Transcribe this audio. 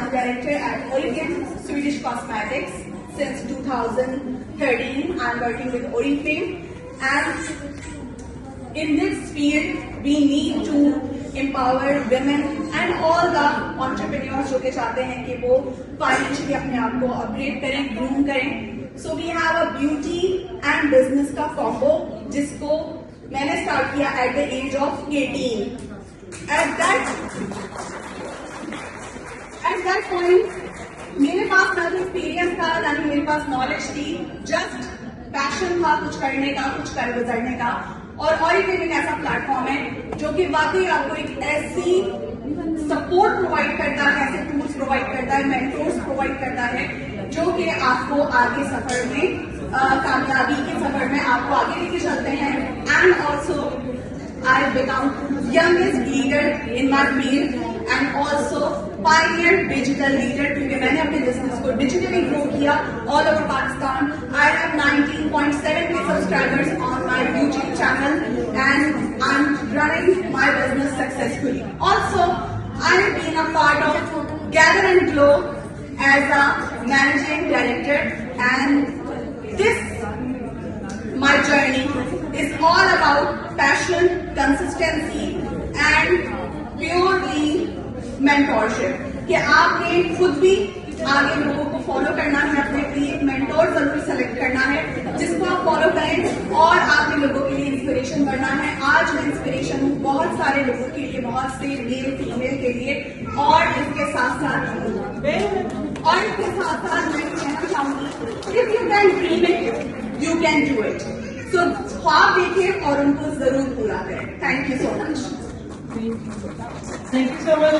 I'm director at Oriflame Swedish Cosmetics. Since 2013, I'm working with Oriflame, and in this field, we need to empower women and all the entrepreneurs जो के चाहते हैं कि वो financially अपने आप को अपग्रेड करें, ग्रूम करें. So we have a beauty and business का combo जिसको मैंने स्टार्ट किया at the age of 18. At that point मेरे पास ना तो एक्सपीरियंस था ना ही मेरे पास नॉलेज थी. जस्ट पैशन था कुछ करने का, कुछ कर गुजरने का. और Oriflame एक ऐसा प्लेटफॉर्म है जो कि वाकई आपको एक ऐसी सपोर्ट प्रोवाइड करता है, ऐसे टूल्स प्रोवाइड करता है, मेंटोर्स प्रोवाइड करता है जो कि आपको आगे सफर में कामयाबी के सफर में आपको आगे लेके चलते हैं. And also I become youngest leader in my field and also pioneer digital leader, क्योंकि मैंने अपने बिजनेस को डिजिटली ग्रो किया all over Pakistan. I have 19.7K subscribers on my YouTube channel and I am running my business successfully. Also I have been a part of Gather and Glow as a managing director, and this my journey is all about passion, consistency and purely mentorship. कि आपने खुद भी आगे लोगों को follow करना है, अपने लिए एक मेंटोर जरूर सेलेक्ट करना है जिसको आप फॉलो करें और आपने लोगों के लिए इंस्पिरेशन बनना है. आज मैं इंस्पिरेशन हूँ बहुत सारे लोगों के लिए, बहुत से मेल फीमेल के लिए. और इसके साथ मैं कहना चाहूंगी, if you can dream it you can do it. So ख्वाब देखें और उनको जरूर पूरा करें. Thank you so much. Thank you so much.